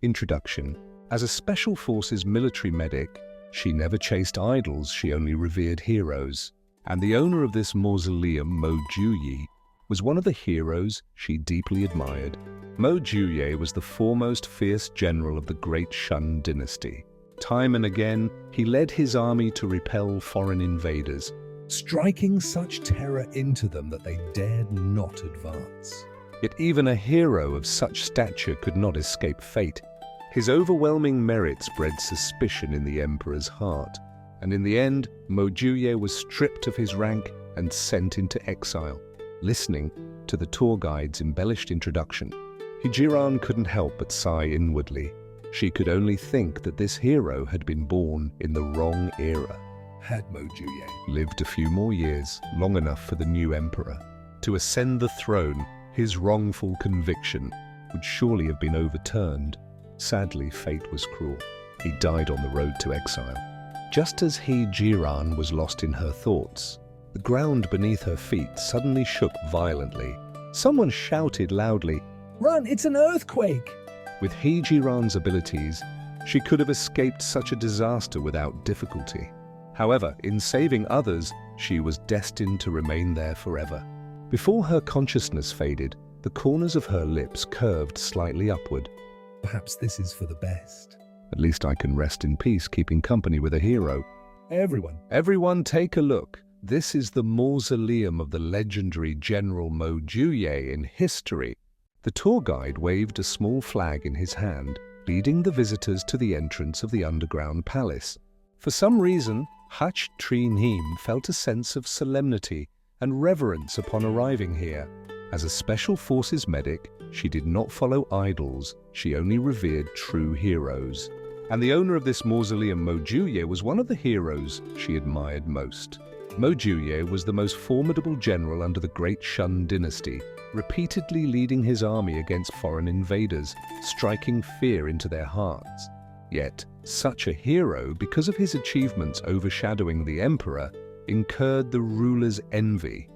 Introduction. As a Special Forces military medic, she never chased idols, she only revered heroes. And the owner of this mausoleum, Mo Juye, was one of the heroes she deeply admired. Mo Juye was the foremost fierce general of the Great Shun dynasty. Time and again, he led his army to repel foreign invaders, striking such terror into them that they dared not advance. Yet even a hero of such stature could not escape fate. His overwhelming merits bred suspicion in the emperor's heart, and in the end, Mo Juye was stripped of his rank and sent into exile. Listening to the tour guide's embellished introduction, Hejiran couldn't help but sigh inwardly. She could only think that this hero had been born in the wrong era. Had Mo Juye lived a few more years, long enough for the new emperor to ascend the throne, his wrongful conviction would surely have been overturned. Sadly, fate was cruel. He died on the road to exile. Just as Hejiran was lost in her thoughts, the ground beneath her feet suddenly shook violently. Someone shouted loudly, "Run, it's an earthquake!" With Hejiran's abilities, she could have escaped such a disaster without difficulty. However, in saving others, she was destined to remain there forever. Before her consciousness faded, the corners of her lips curved slightly upward. Perhaps this is for the best. At least I can rest in peace keeping company with a hero. Everyone take a look. This is the mausoleum of the legendary General Mo Juye in history. The tour guide waved a small flag in his hand, leading the visitors to the entrance of the underground palace. For some reason, Hach Trin-Him felt a sense of solemnity and reverence upon arriving here. As a Special Forces medic, she did not follow idols, she only revered true heroes. And the owner of this mausoleum, Mo Juye, was one of the heroes she admired most. Mo Juye was the most formidable general under the Great Shun dynasty, repeatedly leading his army against foreign invaders, striking fear into their hearts. Yet, such a hero, because of his achievements overshadowing the emperor, incurred the ruler's envy.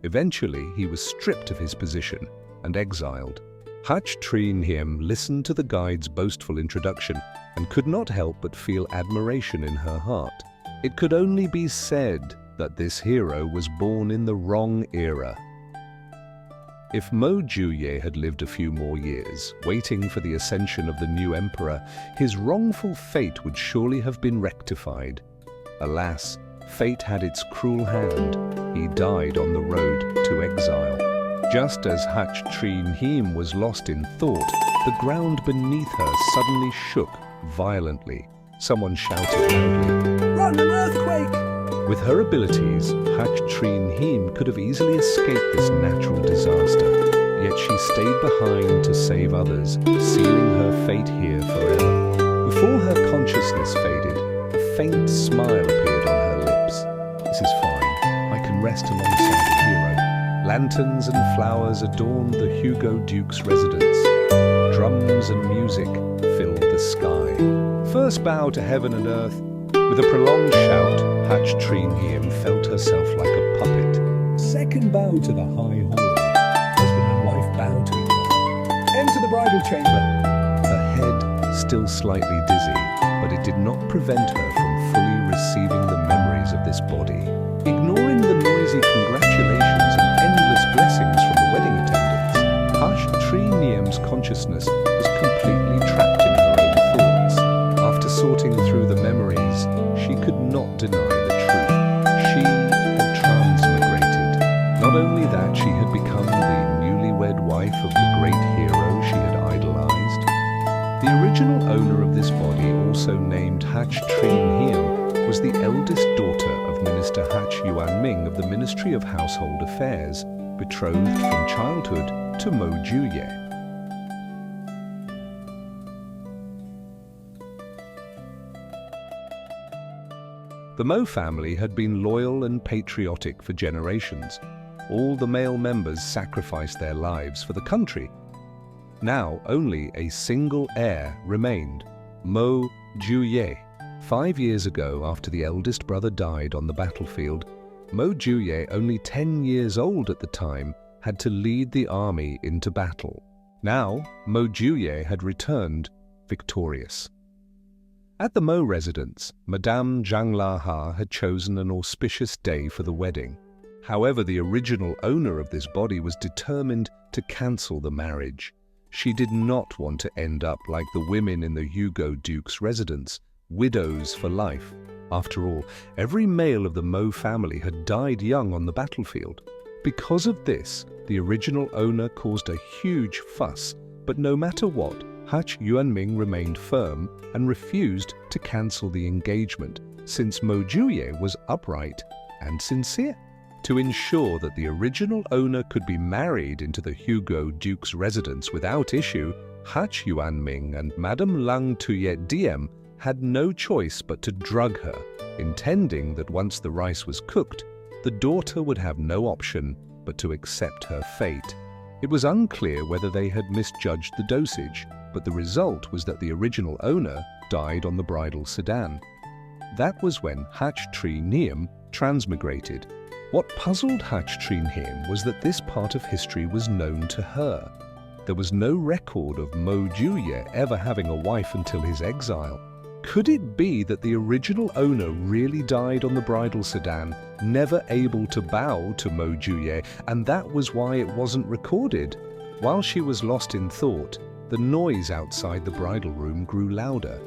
Eventually, he was stripped of his position and exiled. Hach Trin-Him listened to the guide's boastful introduction and could not help but feel admiration in her heart. It could only be said that this hero was born in the wrong era. If Mo Juye had lived a few more years, waiting for the ascension of the new emperor, his wrongful fate would surely have been rectified. Alas, fate had its cruel hand. He died on the road to exile. Just as Hach Trin-Him was lost in thought, the ground beneath her suddenly shook violently. Someone shouted loudly, "Run, an earthquake!" With her abilities, Hach Trin-Him could have easily escaped this natural disaster, yet she stayed behind to save others, sealing her fate here forever. Before her consciousness faded, a faint smile appeared on her lips. "This is fine. I can rest alongside the hero." Lanterns and flowers adorned the Hugo Duke's residence. Drums and music filled the sky. First bow to heaven and earth. With a prolonged shout, Hach Trin-Him felt herself like a puppet. Second bow to the high hall. Husband and wife bow to each other. Enter the bridal chamber. Her head still slightly dizzy, but it did not prevent her from fully receiving the memories of this body. Ignoring the noisy congratulations and endless blessings from the wedding attendants, Hach Trin-Him's consciousness was completely trapped in her own thoughts. After sorting through the memories, she could not deny the truth. She had transmigrated. Not only that, she had become the newlywed wife of the great hero she had idolized. The original owner of this body, also named Hach Trin-Him, was the eldest daughter of Minister Hach Yuanming of the Ministry of Household Affairs, betrothed from childhood to Mo Juye. The Mo family had been loyal and patriotic for generations. All the male members sacrificed their lives for the country. Now only a single heir remained, Mo Juye. 5 years ago, after the eldest brother died on the battlefield, Mo Juye, only 10 years old at the time, had to lead the army into battle. Now, Mo Juye had returned, victorious. At the Mo residence, Madame Zhang Laha had chosen an auspicious day for the wedding. However, the original owner of this body was determined to cancel the marriage. She did not want to end up like the women in the Hugo Duke's residence, widows for life. After all, every male of the Mo family had died young on the battlefield. Because of this, the original owner caused a huge fuss, but no matter what, Hutch Yuanming remained firm and refused to cancel the engagement, since Mo Juye was upright and sincere. To ensure that the original owner could be married into the Hugo Duke's residence without issue, Hutch Yuanming and Madame Lang Tuyet Diem had no choice but to drug her, intending that once the rice was cooked, the daughter would have no option but to accept her fate. It was unclear whether they had misjudged the dosage, but the result was that the original owner died on the bridal sedan. That was when Hutch Tri Niem transmigrated. What puzzled Hutch Tri Niem was that this part of history was known to her. There was no record of Mo Juye ever having a wife until his exile. Could it be that the original owner really died on the bridal sedan, never able to bow to Mo Juye, and that was why it wasn't recorded? While she was lost in thought, the noise outside the bridal room grew louder.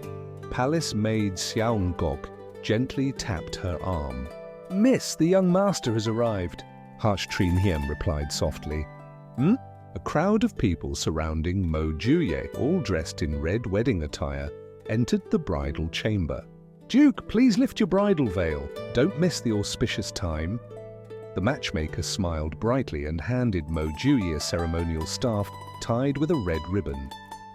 Palace maid Xiao Ngok gently tapped her arm. "Miss, the young master has arrived," Hutch Tri Niem replied softly. A crowd of people surrounding Mo Juye, all dressed in red wedding attire, entered the bridal chamber. "Duke, please lift your bridal veil. Don't miss the auspicious time." The matchmaker smiled brightly and handed Mo Juye a ceremonial staff tied with a red ribbon.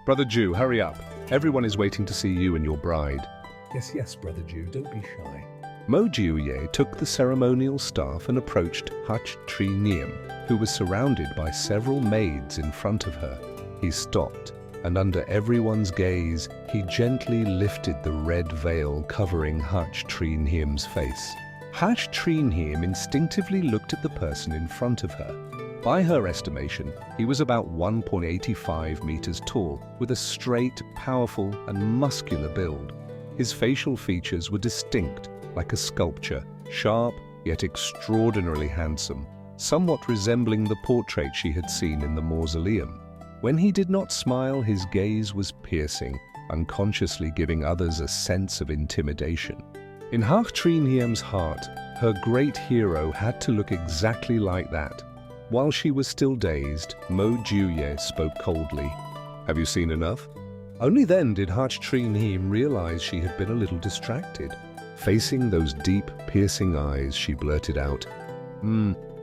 "Brother Jew, hurry up. Everyone is waiting to see you and your bride." Yes, Brother Jew, don't be shy." Mo Juye took the ceremonial staff and approached Hutch Tri Niem, who was surrounded by several maids in front of her. He stopped, and under everyone's gaze, he gently lifted the red veil covering Hutch Tri Niem's face. Hutch Tri Niem instinctively looked at the person in front of her. By her estimation, he was about 1.85 meters tall, with a straight, powerful, and muscular build. His facial features were distinct, like a sculpture, sharp yet extraordinarily handsome, somewhat resembling the portrait she had seen in the mausoleum. When he did not smile, his gaze was piercing, unconsciously giving others a sense of intimidation. In Hutch Tri Niem's heart, her great hero had to look exactly like that. While she was still dazed, Mo Juye spoke coldly. "Have you seen enough?" Only then did Hutch Tri Niem realize she had been a little distracted. Facing those deep, piercing eyes, she blurted out,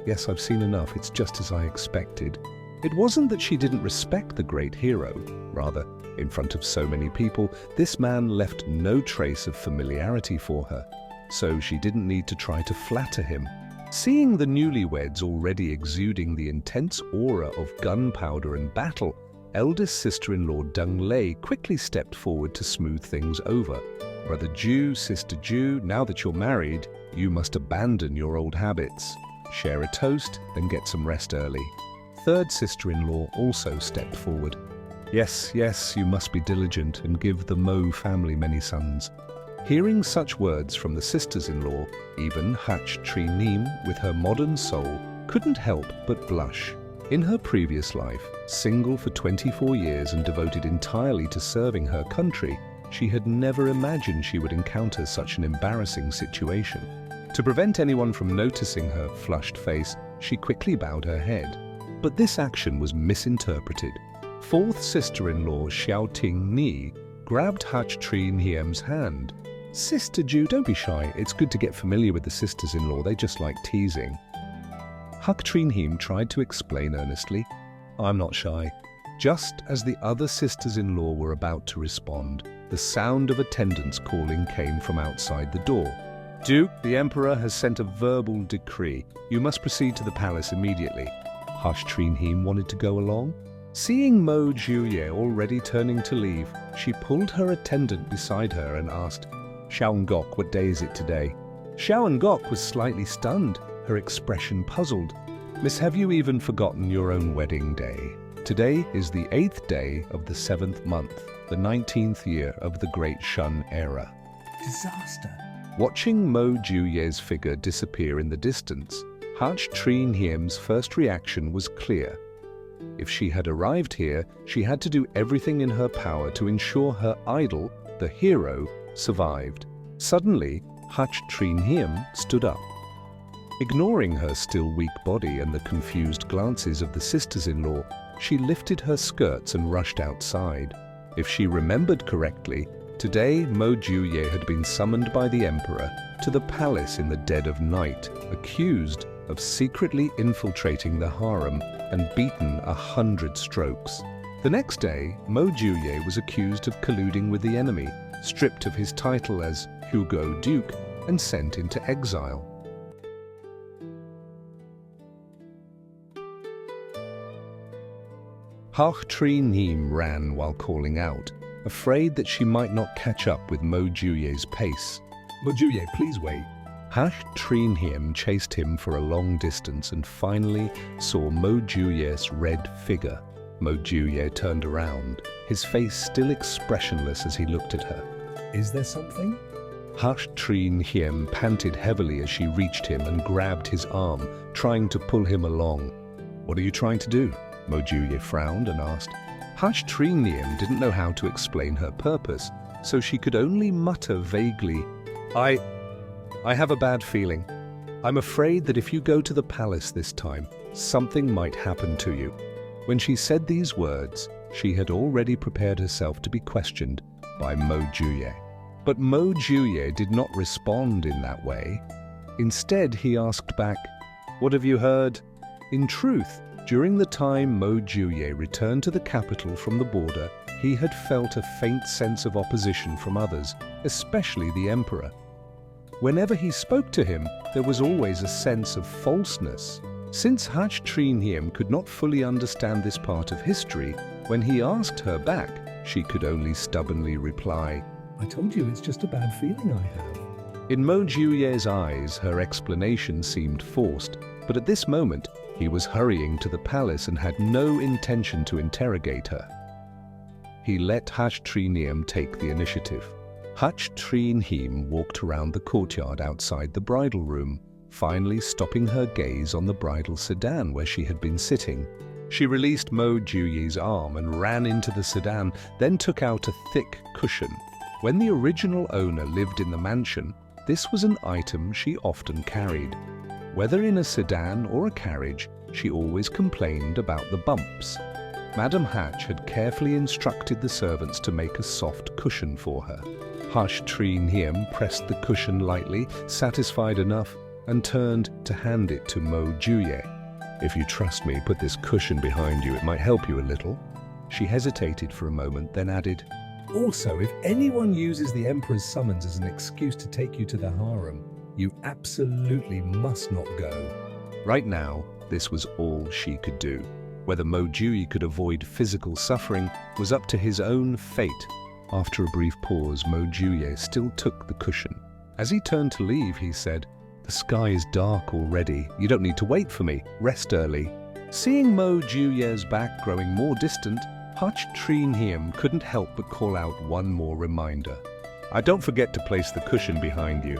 "Yes, I've seen enough. It's just as I expected." It wasn't that she didn't respect the great hero. Rather, in front of so many people, this man left no trace of familiarity for her, so she didn't need to try to flatter him. Seeing the newlyweds already exuding the intense aura of gunpowder and battle, eldest sister-in-law Deng Lei quickly stepped forward to smooth things over. "Brother Jew, sister Jew, now that you're married, you must abandon your old habits. Share a toast, then get some rest early." Third sister-in-law also stepped forward. Yes, you must be diligent and give the Mo family many sons." Hearing such words from the sisters-in-law, even Hutch Tri Niem, with her modern soul, couldn't help but blush. In her previous life, single for 24 years and devoted entirely to serving her country, she had never imagined she would encounter such an embarrassing situation. To prevent anyone from noticing her flushed face, she quickly bowed her head. But this action was misinterpreted. Fourth sister-in-law Xiao Ting Ni grabbed Hutch Tri Niem's hand. "Sister Jew, don't be shy. It's good to get familiar with the sisters-in-law. They just like teasing." Hutch Tri Niem tried to explain earnestly, "I'm not shy." Just as the other sisters-in-law were about to respond, the sound of attendants calling came from outside the door. "Duke, the Emperor has sent a verbal decree. You must proceed to the palace immediately." Hutch Tri Niem wanted to go along. Seeing Mo Juye already turning to leave, she pulled her attendant beside her and asked, "Xiao Ngok, what day is it today?" Xiao Ngok was slightly stunned, her expression puzzled. "Miss, have you even forgotten your own wedding day? Today is the 8th day of the 7th month." the 19th year of the Great Shun era. Disaster. Watching Mo Juye's figure disappear in the distance, Hach Treen Hiem's first reaction was clear. If she had arrived here, she had to do everything in her power to ensure her idol, the hero, survived. Suddenly, Hach Treen Hiem stood up. Ignoring her still weak body and the confused glances of the sisters-in-law, she lifted her skirts and rushed outside. If she remembered correctly, today Mo Juye had been summoned by the emperor to the palace in the dead of night, accused of secretly infiltrating the harem and beaten 100 strokes. The next day, Mo Juye was accused of colluding with the enemy, stripped of his title as Hugo Duke, and sent into exile. Hach Treen Hiem ran while calling out, afraid that she might not catch up with Mo Juye's pace. Mo Juye, please wait. Hach Treen Hiem chased him for a long distance and finally saw Mo Juye's red figure. Mo Juye turned around, his face still expressionless as he looked at her. Is there something? Hach Treen Hiem panted heavily as she reached him and grabbed his arm, trying to pull him along. "What are you trying to do?" Mo Juye frowned and asked. Hach Treen Hiem didn't know how to explain her purpose, so she could only mutter vaguely, I have a bad feeling. I'm afraid that if you go to the palace this time, something might happen to you." When she said these words, she had already prepared herself to be questioned by Mo Juye. But Mo Juye did not respond in that way. Instead, he asked back, "What have you heard?" In truth, during the time Mo Juye returned to the capital from the border, he had felt a faint sense of opposition from others, especially the emperor. Whenever he spoke to him, there was always a sense of falseness. Since Hach Treen Hiem could not fully understand this part of history, when he asked her back, she could only stubbornly reply, I told you it's just a bad feeling I have. In Mo Juye's eyes, her explanation seemed forced, but at this moment, he was hurrying to the palace and had no intention to interrogate her. He let Hach Treen Hiem take the initiative. Hach Treen Hiem walked around the courtyard outside the bridal room, finally stopping her gaze on the bridal sedan where she had been sitting. She released Mo Juye's arm and ran into the sedan, then took out a thick cushion. When the original owner lived in the mansion, this was an item she often carried. Whether in a sedan or a carriage, she always complained about the bumps. Madame Hach had carefully instructed the servants to make a soft cushion for her. Hach Treen Hiem pressed the cushion lightly, satisfied enough, and turned to hand it to Mo Juye. "If you trust me, put this cushion behind you. It might help you a little." She hesitated for a moment, then added, Also, if anyone uses the emperor's summons as an excuse to take you to the harem, you absolutely must not go. Right now, this was all she could do. Whether Mo Juye could avoid physical suffering was up to his own fate. After a brief pause, Mo Juye still took the cushion. As he turned to leave, he said, "The sky is dark already. You don't need to wait for me. Rest early." Seeing Mo Juye's back growing more distant, Hach Treen Hiem couldn't help but call out one more reminder. "Don't forget to place the cushion behind you."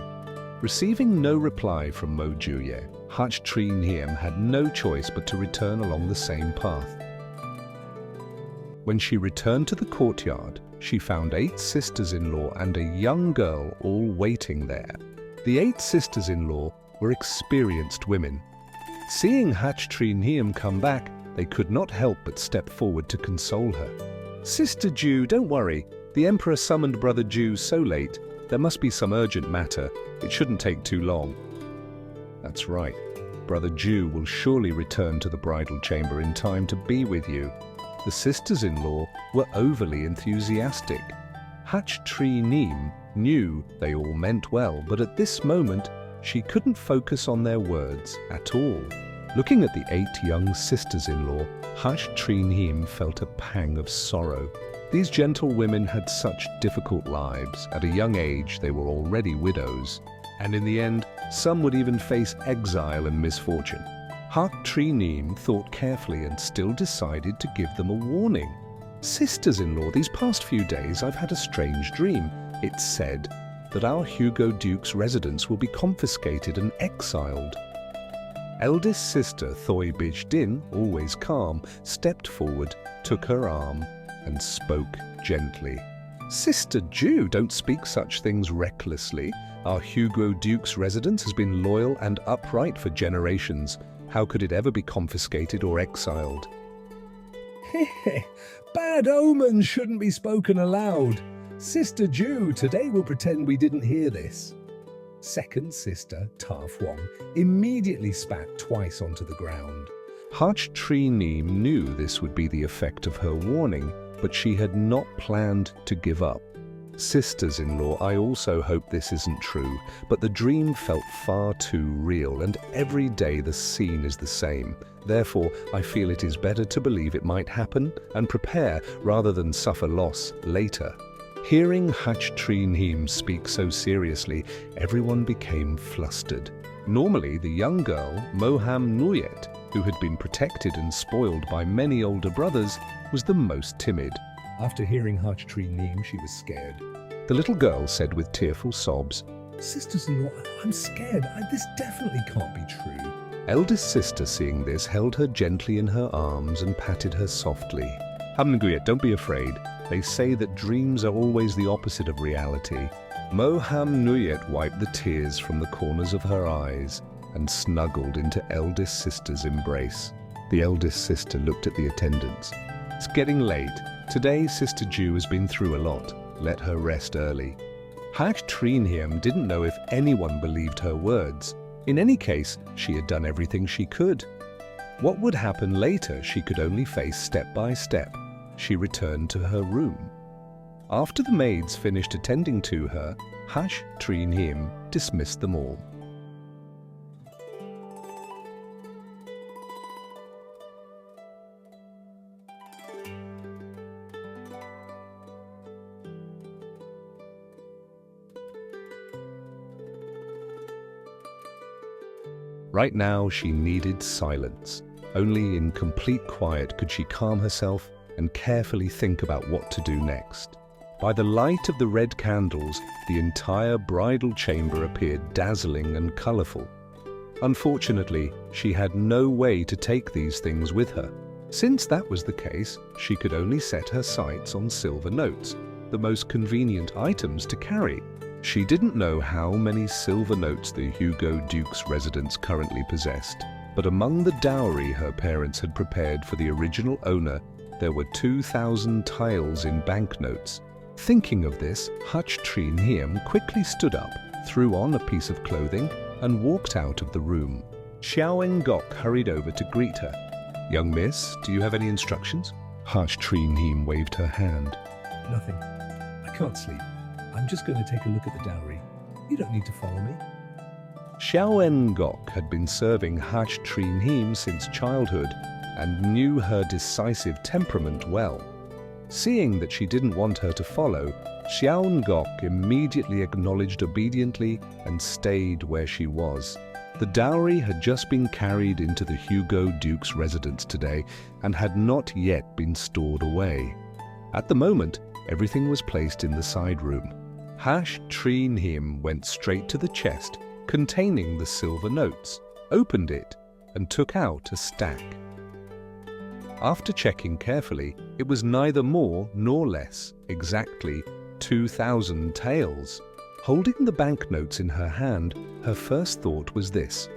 Receiving no reply from Mo Juye, Hach Treen Hiem had no choice but to return along the same path. When she returned to the courtyard, she found 8 sisters-in-law and a young girl all waiting there. The 8 sisters-in-law were experienced women. Seeing Hach Treen Hiem come back, they could not help but step forward to console her. "Sister Ju, don't worry. The Emperor summoned Brother Ju so late. There must be some urgent matter. It shouldn't take too long." "That's right. Brother Ju will surely return to the bridal chamber in time to be with you." The sisters-in-law were overly enthusiastic. Hach Treen Hiem knew they all meant well, but at this moment, she couldn't focus on their words at all. Looking at the 8 young sisters-in-law, Hach Treen Hiem felt a pang of sorrow. These gentle women had such difficult lives. At a young age, they were already widows. And in the end, some would even face exile and misfortune. Hach Treen Hiem thought carefully and still decided to give them a warning. Sisters-in-law, these past few days I've had a strange dream. It's said that our Hugo Duke's residence will be confiscated and exiled. Eldest sister Thoy Bij Din, always calm, stepped forward, took her arm, and spoke gently. Sister Jew, don't speak such things recklessly. Our Hugo Duke's residence has been loyal and upright for generations. How could it ever be confiscated or exiled? Bad omens shouldn't be spoken aloud. Sister Jew, today we'll pretend we didn't hear this. Second sister, Ta Huang, immediately spat twice onto the ground. Hach Tri Neem knew this would be the effect of her warning, but she had not planned to give up. Sisters-in-law, I also hope this isn't true, but the dream felt far too real, and every day the scene is the same. Therefore, I feel it is better to believe it might happen and prepare rather than suffer loss later. Hearing Hach Tri Neem speak so seriously, everyone became flustered. Normally, the young girl, Moham Nuyet, who had been protected and spoiled by many older brothers, was the most timid. After hearing Hach Tri Neem, she was scared. The little girl said with tearful sobs, Sisters-in-law, I'm scared. This definitely can't be true. Eldest sister, seeing this, held her gently in her arms and patted her softly. Hamnguyet, don't be afraid. They say that dreams are always the opposite of reality. Moham Nuyet wiped the tears from the corners of her eyes and snuggled into eldest sister's embrace. The eldest sister looked at the attendants. It's getting late. Today, Sister Jew has been through a lot. Let her rest early. Hach Tri Neem didn't know if anyone believed her words. In any case, she had done everything she could. What would happen later she could only face step by step. She returned to her room. After the maids finished attending to her, Hach Tri Neem dismissed them all. Right now, she needed silence. Only in complete quiet could she calm herself and carefully think about what to do next. By the light of the red candles, the entire bridal chamber appeared dazzling and colorful. Unfortunately, she had no way to take these things with her. Since that was the case, she could only set her sights on silver notes, the most convenient items to carry. She didn't know how many silver notes the Hugo Duke's residence currently possessed, but among the dowry her parents had prepared for the original owner, there were 2,000 tiles in banknotes. Thinking of this, Hach Tri Neem quickly stood up, threw on a piece of clothing, and walked out of the room. Xiao Ngok hurried over to greet her. "Young miss, do you have any instructions?" Hach Tri Neem waved her hand. Nothing. I can't sleep. I'm just going to take a look at the dowry. You don't need to follow me. Xiao Ngok had been serving Hach Tri Neem since childhood and knew her decisive temperament well. Seeing that she didn't want her to follow, Xiao Ngok immediately acknowledged obediently and stayed where she was. The dowry had just been carried into the Hugo Duke's residence today and had not yet been stored away. At the moment, everything was placed in the side room. Hach Tri Neem went straight to the chest containing the silver notes, opened it, and took out a stack. After checking carefully, it was neither more nor less, exactly 2,000 taels. Holding the banknotes in her hand, her first thought was this.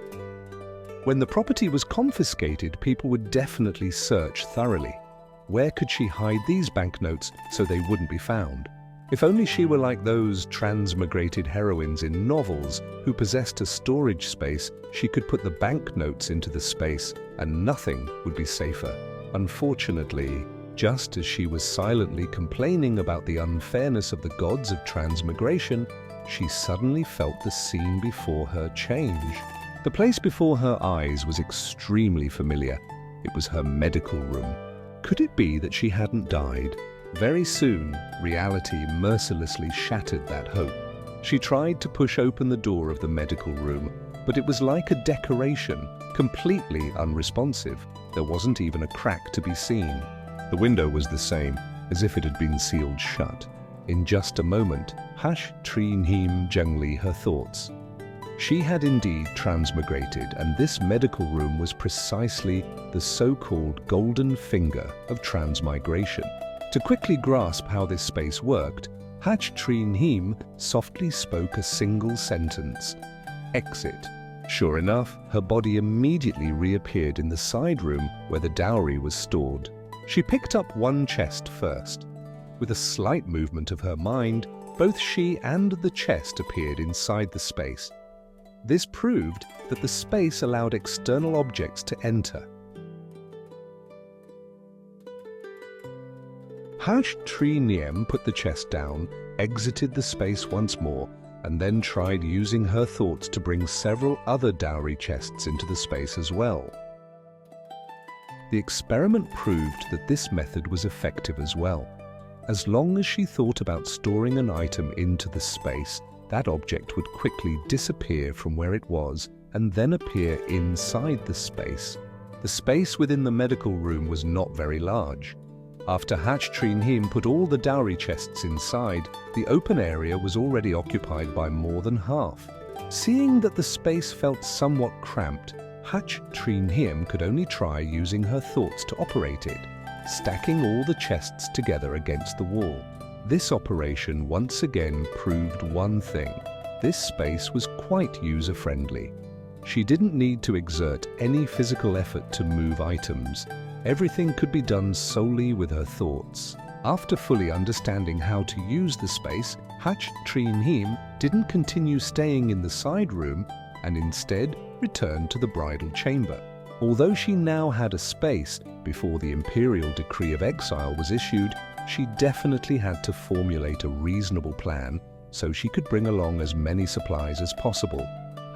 When the property was confiscated, people would definitely search thoroughly. Where could she hide these banknotes so they wouldn't be found? If only she were like those transmigrated heroines in novels who possessed a storage space, she could put the banknotes into the space and nothing would be safer. Unfortunately, just as she was silently complaining about the unfairness of the gods of transmigration, she suddenly felt the scene before her change. The place before her eyes was extremely familiar. It was her medical room. Could it be that she hadn't died? Very soon, reality mercilessly shattered that hope. She tried to push open the door of the medical room, but it was like a decoration, completely unresponsive. There wasn't even a crack to be seen. The window was the same, as if it had been sealed shut. In just a moment, Hash Treen Him Jungli her thoughts. She had indeed transmigrated, and this medical room was precisely the so-called golden finger of transmigration. To quickly grasp how this space worked, Hash Treen Him softly spoke a single sentence: "Exit." Sure enough, her body immediately reappeared in the side room where the dowry was stored. She picked up one chest first. With a slight movement of her mind, both she and the chest appeared inside the space. This proved that the space allowed external objects to enter. Hash Treen Him put the chest down, exited the space once more, and then tried using her thoughts to bring several other dowry chests into the space as well. The experiment proved that this method was effective as well. As long as she thought about storing an item into the space, that object would quickly disappear from where it was and then appear inside the space. The space within the medical room was not very large. After Hash Treen Him put all the dowry chests inside, the open area was already occupied by more than half. Seeing that the space felt somewhat cramped, Hash Treen Him could only try using her thoughts to operate it, stacking all the chests together against the wall. This operation once again proved one thing: this space was quite user-friendly. She didn't need to exert any physical effort to move items. Everything could be done solely with her thoughts. After fully understanding how to use the space, Hash Treen Him didn't continue staying in the side room and instead returned to the bridal chamber. Although she now had a space before the imperial decree of exile was issued, she definitely had to formulate a reasonable plan so she could bring along as many supplies as possible.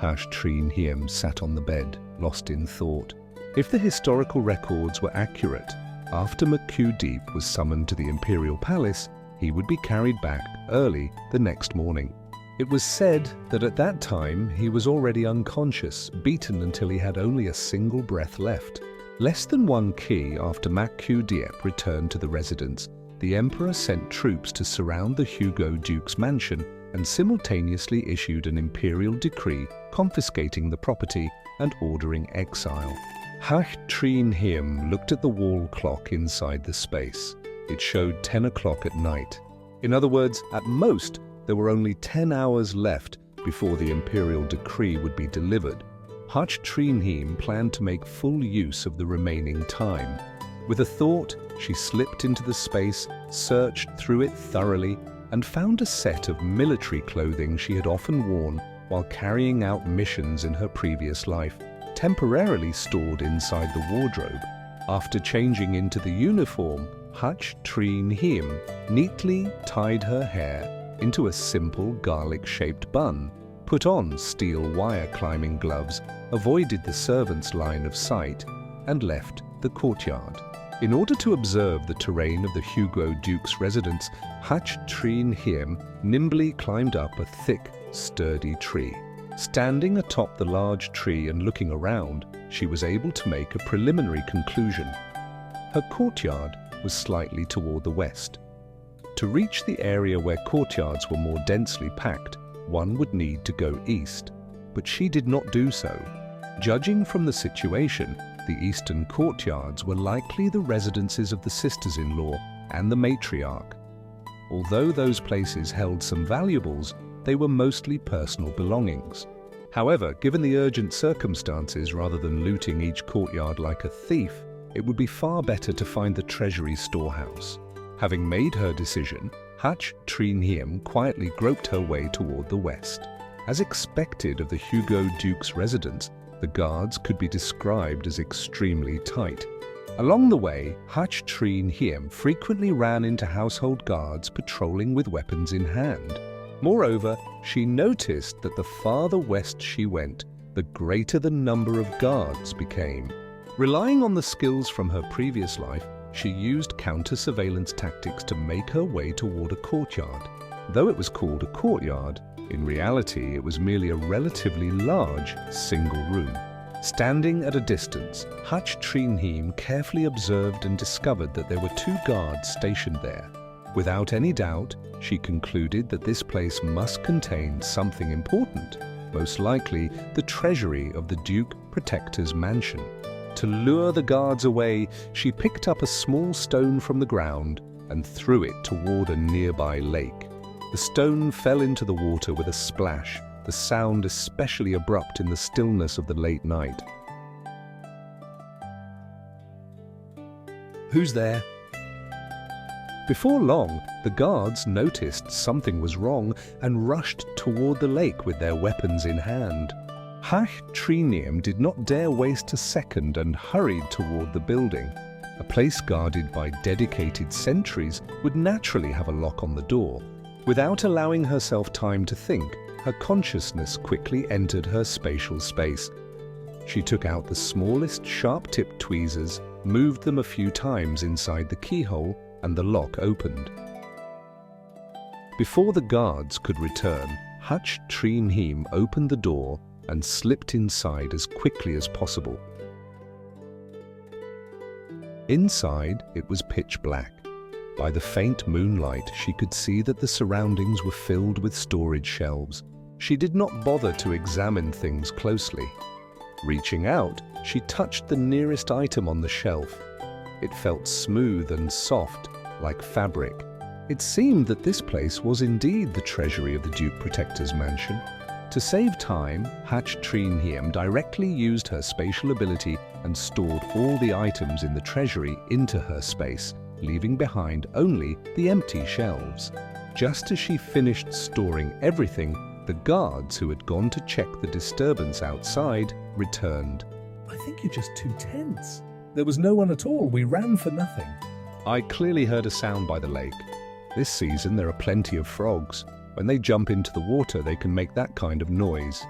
Hash Treen Him sat on the bed, lost in thought. If the historical records were accurate, after Maku Deep was summoned to the imperial palace, he would be carried back early the next morning. It was said that at that time he was already unconscious, beaten until he had only a single breath left. Less than one key after Maku Diep returned to the residence, the emperor sent troops to surround the Hugo Duke's mansion and simultaneously issued an imperial decree confiscating the property and ordering exile. Hash Treen Him looked at the wall clock inside the space. It showed 10 o'clock at night. In other words, at most, there were only 10 hours left before the imperial decree would be delivered. Hash Treen Him planned to make full use of the remaining time. With a thought, she slipped into the space, searched through it thoroughly, and found a set of military clothing she had often worn while carrying out missions in her previous life, temporarily stored inside the wardrobe. After changing into the uniform, Hash Treen Him neatly tied her hair into a simple garlic-shaped bun, put on steel wire climbing gloves, avoided the servants' line of sight, and left the courtyard. In order to observe the terrain of the Hugo Duke's residence, Hash Treen Him nimbly climbed up a thick, sturdy tree. Standing atop the large tree and looking around, she was able to make a preliminary conclusion. Her courtyard was slightly toward the west. To reach the area where courtyards were more densely packed, one would need to go east, but she did not do so. Judging from the situation, the eastern courtyards were likely the residences of the sisters-in-law and the matriarch. Although those places held some valuables, they were mostly personal belongings. However, given the urgent circumstances, rather than looting each courtyard like a thief, it would be far better to find the treasury storehouse. Having made her decision, Hash Treen Him quietly groped her way toward the west. As expected of the Hugo Duke's residence, the guards could be described as extremely tight. Along the way, Hash Treen Him frequently ran into household guards patrolling with weapons in hand. Moreover, she noticed that the farther west she went, the greater the number of guards became. Relying on the skills from her previous life, she used counter-surveillance tactics to make her way toward a courtyard. Though it was called a courtyard, in reality it was merely a relatively large single room. Standing at a distance, Hutch Treenheim carefully observed and discovered that there were 2 guards stationed there. Without any doubt, she concluded that this place must contain something important, most likely the treasury of the Duke Protector's mansion. To lure the guards away, she picked up a small stone from the ground and threw it toward a nearby lake. The stone fell into the water with a splash, the sound especially abrupt in the stillness of the late night. Who's there? Before long, the guards noticed something was wrong and rushed toward the lake with their weapons in hand. Hutch Treenheim did not dare waste a second and hurried toward the building. A place guarded by dedicated sentries would naturally have a lock on the door. Without allowing herself time to think, her consciousness quickly entered her spatial space. She took out the smallest sharp-tipped tweezers, moved them a few times inside the keyhole, and the lock opened. Before the guards could return, Hutch Treenheim opened the door and slipped inside as quickly as possible. Inside, it was pitch black. By the faint moonlight, she could see that the surroundings were filled with storage shelves. She did not bother to examine things closely. Reaching out, she touched the nearest item on the shelf. It felt smooth and soft, like fabric. It seemed that this place was indeed the treasury of the Duke Protector's mansion. To save time, Hutch Treenheim directly used her spatial ability and stored all the items in the treasury into her space, leaving behind only the empty shelves. Just as she finished storing everything, the guards who had gone to check the disturbance outside returned. I think you're just too tense. There was no one at all. We ran for nothing. I clearly heard a sound by the lake. This season there are plenty of frogs. When they jump into the water, they can make that kind of noise.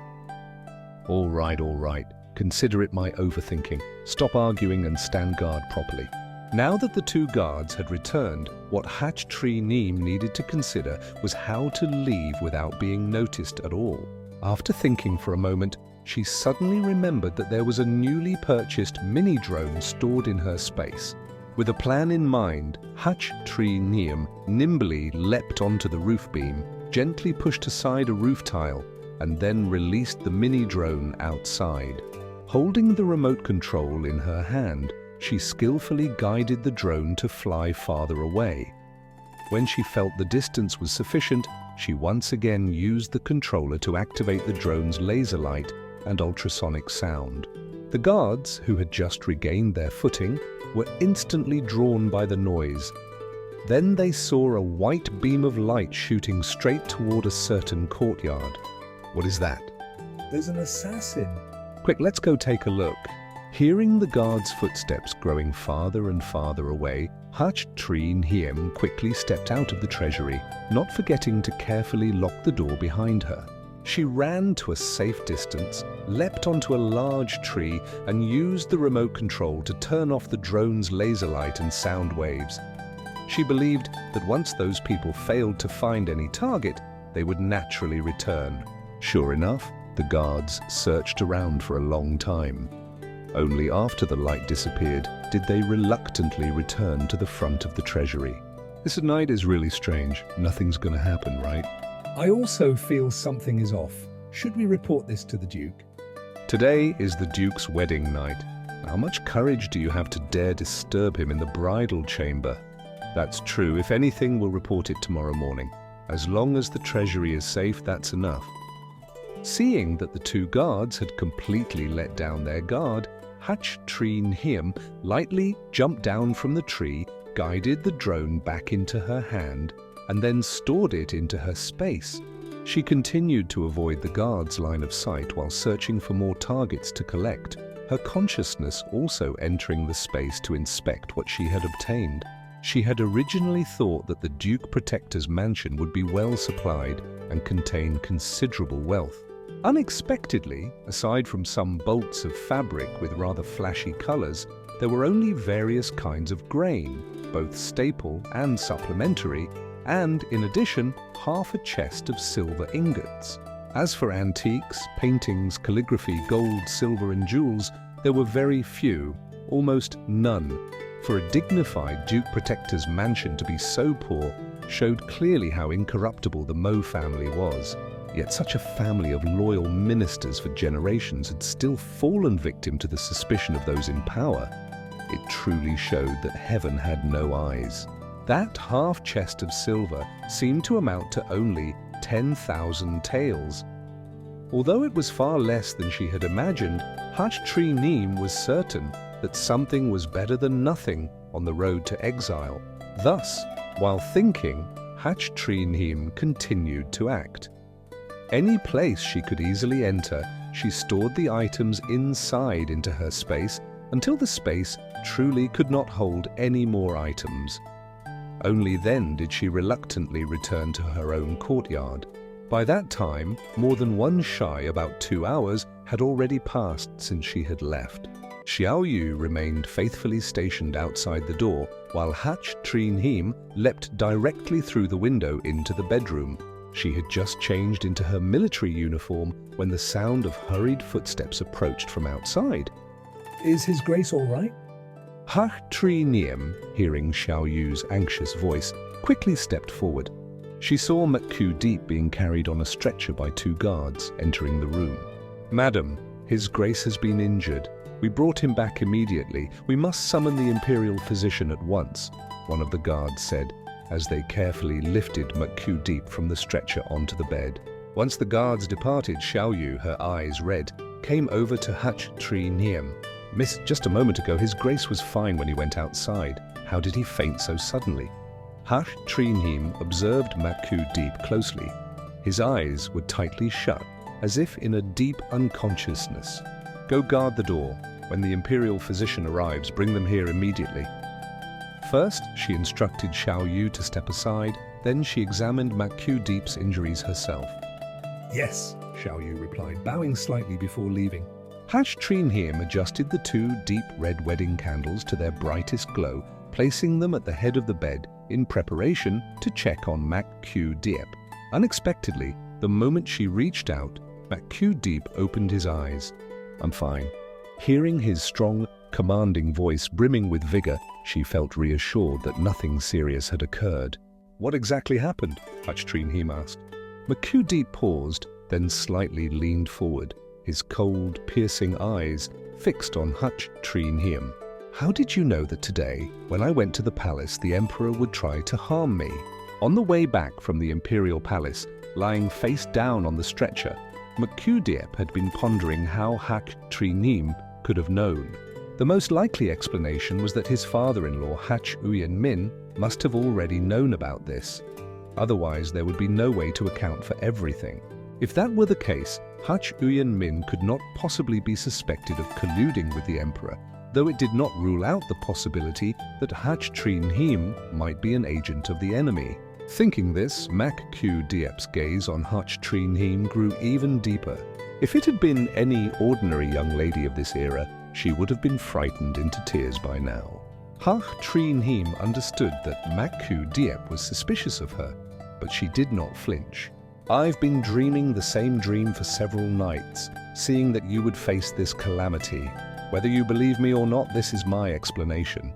All right. Consider it my overthinking. Stop arguing and stand guard properly. Now that the 2 guards had returned, what Hutch Treenheim needed to consider was how to leave without being noticed at all. After thinking for a moment, she suddenly remembered that there was a newly purchased mini-drone stored in her space. With a plan in mind, Hutch Treenheim nimbly leapt onto the roof beam, gently pushed aside a roof tile, and then released the mini-drone outside. Holding the remote control in her hand, she skillfully guided the drone to fly farther away. When she felt the distance was sufficient, she once again used the controller to activate the drone's laser light and ultrasonic sound. The guards, who had just regained their footing, were instantly drawn by the noise. Then they saw a white beam of light shooting straight toward a certain courtyard. What is that? There's an assassin. Quick, let's go take a look. Hearing the guards' footsteps growing farther and farther away, Hutch Treenheim quickly stepped out of the treasury, not forgetting to carefully lock the door behind her. She ran to a safe distance, leapt onto a large tree, and used the remote control to turn off the drone's laser light and sound waves. She believed that once those people failed to find any target, they would naturally return. Sure enough, the guards searched around for a long time. Only after the light disappeared did they reluctantly return to the front of the treasury. This night is really strange. Nothing's gonna happen, right? I also feel something is off. Should we report this to the Duke? Today is the Duke's wedding night. How much courage do you have to dare disturb him in the bridal chamber? That's true. If anything, we'll report it tomorrow morning. As long as the treasury is safe, that's enough. Seeing that the 2 guards had completely let down their guard, Hutch Treenheim lightly jumped down from the tree, guided the drone back into her hand, and then stored it into her space. She continued to avoid the guards' line of sight while searching for more targets to collect, her consciousness also entering the space to inspect what she had obtained. She had originally thought that the Duke Protector's mansion would be well supplied and contain considerable wealth. Unexpectedly, aside from some bolts of fabric with rather flashy colors, there were only various kinds of grain, both staple and supplementary, and, in addition, half a chest of silver ingots. As for antiques, paintings, calligraphy, gold, silver and jewels, there were very few, almost none. For a dignified Duke Protector's mansion to be so poor showed clearly how incorruptible the Mo family was. Yet such a family of loyal ministers for generations had still fallen victim to the suspicion of those in power. It truly showed that heaven had no eyes. That half chest of silver seemed to amount to only 10,000 taels. Although it was far less than she had imagined, Hach-Tree-Neem was certain that something was better than nothing on the road to exile. Thus, while thinking, Hach-Tree-Neem continued to act. Any place she could easily enter, she stored the items inside into her space until the space truly could not hold any more items. Only then did she reluctantly return to her own courtyard. By that time, more than one shy about 2 hours had already passed since she had left. Xiao Yu remained faithfully stationed outside the door, while Hach-Tree-Neem leapt directly through the window into the bedroom. She had just changed into her military uniform when the sound of hurried footsteps approached from outside. Is His Grace all right? Hach-Tree-Neem, hearing Xiao Yu's anxious voice, quickly stepped forward. She saw Mak-Ku Deep being carried on a stretcher by 2 guards entering the room. "Madam, His Grace has been injured. We brought him back immediately. We must summon the Imperial physician at once," one of the guards said, as they carefully lifted Mak-Ku Deep from the stretcher onto the bed. Once the guards departed, Xiao Yu, her eyes red, came over to Hach-Tree-Neem. "Miss, just a moment ago His Grace was fine when he went outside. How did he faint so suddenly?" Hach-Tree-Neem observed Mak-Ku Deep closely. His eyes were tightly shut, as if in a deep unconsciousness. "Go guard the door. When the Imperial physician arrives, bring them here immediately." First, she instructed Xiao Yu to step aside, then she examined Mak-Ku Deep's injuries herself. "Yes," Xiao Yu replied, bowing slightly before leaving. Hach-Tree-Neem adjusted the 2 deep red wedding candles to their brightest glow, placing them at the head of the bed in preparation to check on Mak-Ku Deep. Unexpectedly, the moment she reached out, Mak-Ku Deep opened his eyes. "I'm fine." Hearing his strong, commanding voice brimming with vigor, she felt reassured that nothing serious had occurred. "What exactly happened?" Hach-Tree-Neem asked. Mak-Ku Deep paused, then slightly leaned forward, his cold, piercing eyes fixed on Hach-Tree-Neem. "How did you know that today, when I went to the palace, the Emperor would try to harm me?" On the way back from the Imperial Palace, lying face down on the stretcher, Mak-Ku Deep had been pondering how Hach-Tree-Neem could have known. The most likely explanation was that his father-in-law, Hach-Uyen-Min, must have already known about this. Otherwise, there would be no way to account for everything. If that were the case, Hach-Uyen-Min could not possibly be suspected of colluding with the Emperor, though it did not rule out the possibility that Hach-Tree-Neem might be an agent of the enemy. Thinking this, Mak-Ku Deep's gaze on Hach-Tree-Neem grew even deeper. If it had been any ordinary young lady of this era, she would have been frightened into tears by now. Hach-Tree-Neem understood that Mak-Ku Deep was suspicious of her, but she did not flinch. "I've been dreaming the same dream for several nights, seeing that you would face this calamity. Whether you believe me or not, this is my explanation.